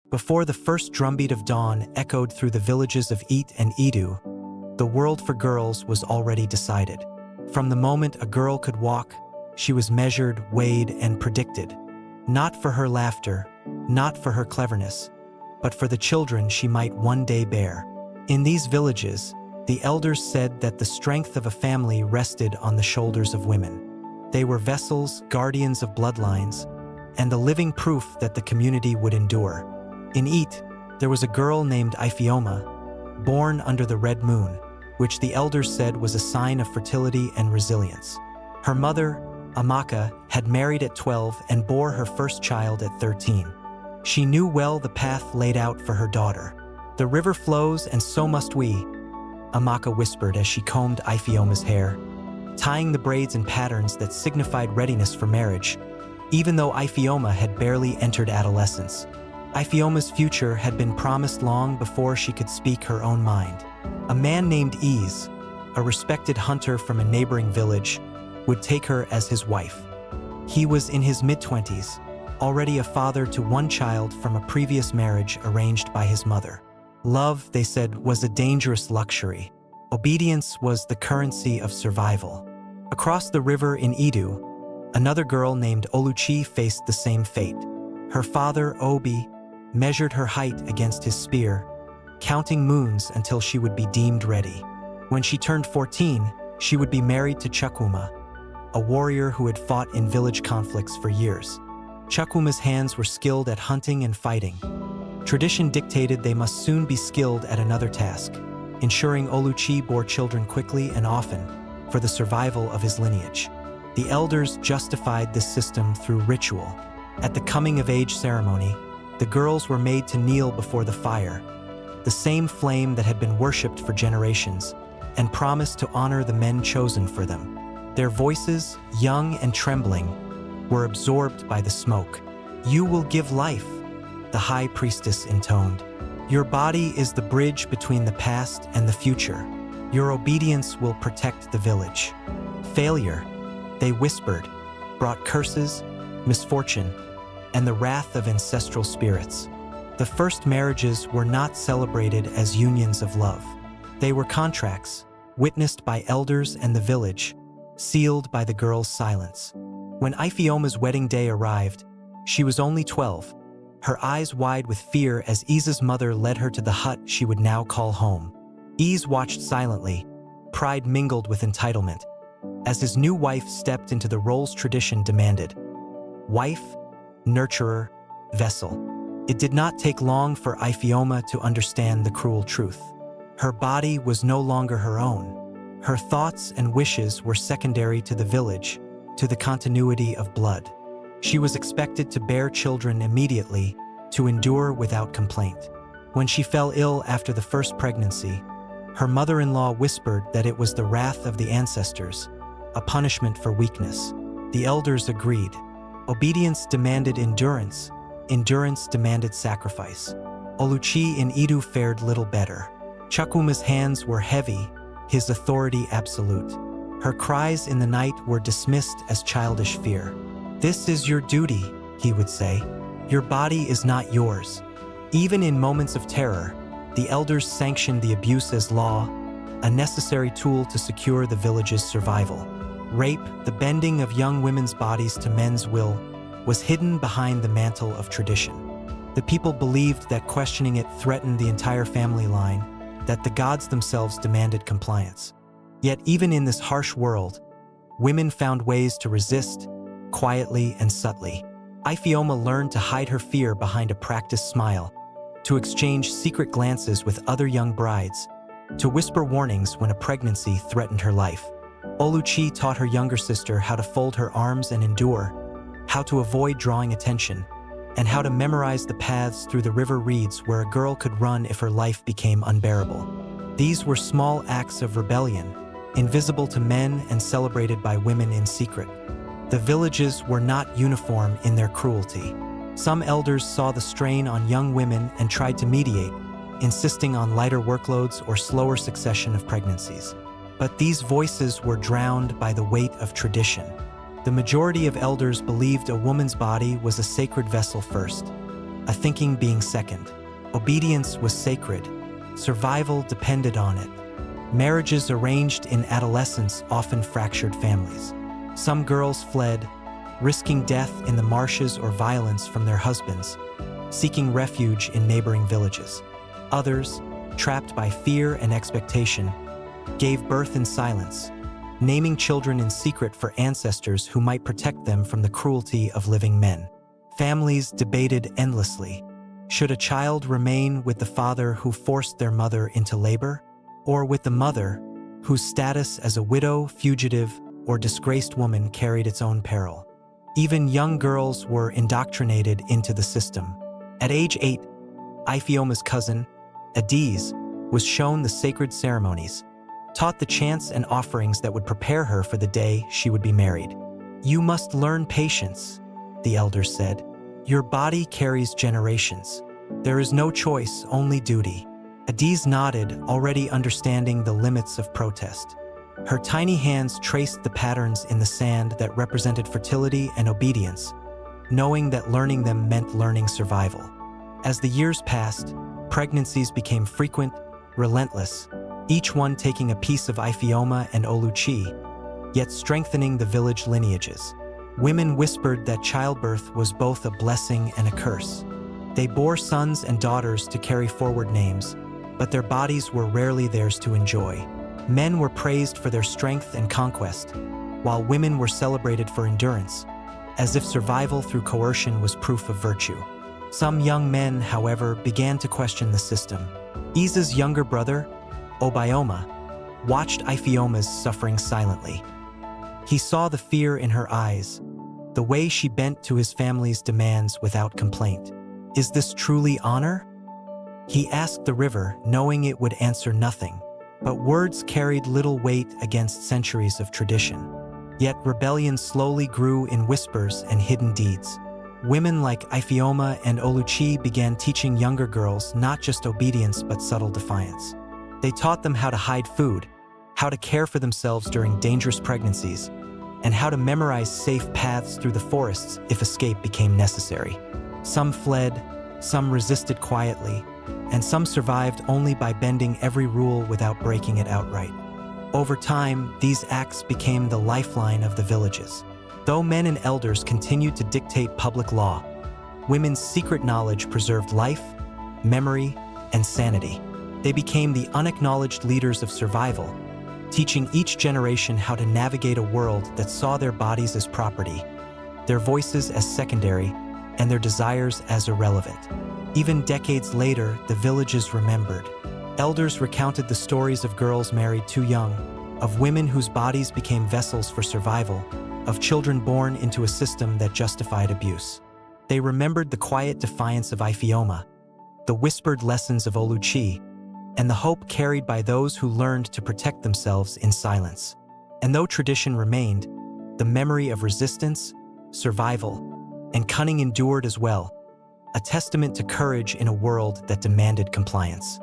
Before the first drumbeat of dawn echoed through the villages of Ete and Idu, the world for girls was already decided. From the moment a girl could walk, she was measured, weighed, and predicted. Not for her laughter, not for her cleverness, but for the children she might one day bear. In these villages, the elders said that the strength of a family rested on the shoulders of women. They were vessels, guardians of bloodlines, and the living proof that the community would endure. In Ete, there was a girl named Ifeoma, born under the red moon, which the elders said was a sign of fertility and resilience. Her mother, Amaka, had married at 12 and bore her first child at 13. She knew well the path laid out for her daughter. "The river flows, and so must we," Amaka whispered as she combed Ifeoma's hair, tying the braids in patterns that signified readiness for marriage, even though Ifeoma had barely entered adolescence. Ifeoma's future had been promised long before she could speak her own mind. A man named Eze, a respected hunter from a neighboring village, would take her as his wife. He was in his mid-20s, already a father to one child from a previous marriage arranged by his mother. Love, they said, was a dangerous luxury. Obedience was the currency of survival. Across the river in Idu, another girl named Oluchi faced the same fate. Her father, Obi, measured her height against his spear, counting moons until she would be deemed ready. When she turned 14, she would be married to Chukwuma, a warrior who had fought in village conflicts for years. Chukwuma's hands were skilled at hunting and fighting. Tradition dictated they must soon be skilled at another task, ensuring Oluchi bore children quickly and often for the survival of his lineage. The elders justified this system through ritual. At the coming-of-age ceremony, the girls were made to kneel before the fire, the same flame that had been worshipped for generations, and promised to honor the men chosen for them. Their voices, young and trembling, were absorbed by the smoke. "You will give life," the high priestess intoned. "Your body is the bridge between the past and the future. Your obedience will protect the village." Failure, they whispered, brought curses, misfortune, and the wrath of ancestral spirits. The first marriages were not celebrated as unions of love. They were contracts, witnessed by elders and the village, sealed by the girl's silence. When Ifeoma's wedding day arrived, she was only 12, her eyes wide with fear as Eze's mother led her to the hut she would now call home. Eze watched silently, pride mingled with entitlement, as his new wife stepped into the roles tradition demanded. Wife, nurturer, vessel. It did not take long for Ifeoma to understand the cruel truth. Her body was no longer her own. Her thoughts and wishes were secondary to the village, to the continuity of blood. She was expected to bear children immediately, to endure without complaint. When she fell ill after the first pregnancy, her mother-in-law whispered that it was the wrath of the ancestors, a punishment for weakness. The elders agreed. Obedience demanded endurance, endurance demanded sacrifice. Oluchi in Idu fared little better. Chukwuma's hands were heavy, his authority absolute. Her cries in the night were dismissed as childish fear. "This is your duty," he would say. "Your body is not yours." Even in moments of terror, the elders sanctioned the abuse as law, a necessary tool to secure the village's survival. Rape, the bending of young women's bodies to men's will, was hidden behind the mantle of tradition. The people believed that questioning it threatened the entire family line, that the gods themselves demanded compliance. Yet even in this harsh world, women found ways to resist, quietly and subtly. Ifeoma learned to hide her fear behind a practiced smile, to exchange secret glances with other young brides, to whisper warnings when a pregnancy threatened her life. Oluchi taught her younger sister how to fold her arms and endure, how to avoid drawing attention, and how to memorize the paths through the river reeds where a girl could run if her life became unbearable. These were small acts of rebellion, invisible to men and celebrated by women in secret. The villages were not uniform in their cruelty. Some elders saw the strain on young women and tried to mediate, insisting on lighter workloads or slower succession of pregnancies. But these voices were drowned by the weight of tradition. The majority of elders believed a woman's body was a sacred vessel first. a thinking being second. Obedience was sacred. Survival depended on it. Marriages arranged in adolescence often fractured families. Some girls fled, risking death in the marshes or violence from their husbands, seeking refuge in neighboring villages. Others, trapped by fear and expectation, gave birth in silence, naming children in secret for ancestors who might protect them from the cruelty of living men. Families debated endlessly. Should a child remain with the father who forced their mother into labor, or with the mother whose status as a widow, fugitive, or disgraced woman carried its own peril? Even young girls were indoctrinated into the system. At age 8, Ifeoma's cousin, Adiz, was shown the sacred ceremonies, taught the chants and offerings that would prepare her for the day she would be married. "You must learn patience," the elders said. "Your body carries generations. There is no choice, only duty." Adiz nodded, already understanding the limits of protest. Her tiny hands traced the patterns in the sand that represented fertility and obedience, knowing that learning them meant learning survival. As the years passed, pregnancies became frequent, relentless, each one taking a piece of Ifeoma and Oluchi, yet strengthening the village lineages. Women whispered that childbirth was both a blessing and a curse. They bore sons and daughters to carry forward names, but their bodies were rarely theirs to enjoy. Men were praised for their strength and conquest, while women were celebrated for endurance, as if survival through coercion was proof of virtue. Some young men, however, began to question the system. Iza's younger brother, Obioma, watched Ifeoma's suffering silently. He saw the fear in her eyes, the way she bent to his family's demands without complaint. "Is this truly honor?" he asked the river, knowing it would answer nothing. But words carried little weight against centuries of tradition. Yet rebellion slowly grew in whispers and hidden deeds. Women like Ifeoma and Oluchi began teaching younger girls not just obedience but subtle defiance. They taught them how to hide food, how to care for themselves during dangerous pregnancies, and how to memorize safe paths through the forests if escape became necessary. Some fled, some resisted quietly, and some survived only by bending every rule without breaking it outright. Over time, these acts became the lifeline of the villages. Though men and elders continued to dictate public law, women's secret knowledge preserved life, memory, and sanity. They became the unacknowledged leaders of survival, teaching each generation how to navigate a world that saw their bodies as property, their voices as secondary, and their desires as irrelevant. Even decades later, the villages remembered. Elders recounted the stories of girls married too young, of women whose bodies became vessels for survival, of children born into a system that justified abuse. They remembered the quiet defiance of Ifeoma, the whispered lessons of Oluchi, and the hope carried by those who learned to protect themselves in silence. And though tradition remained, the memory of resistance, survival, and cunning endured as well, a testament to courage in a world that demanded compliance.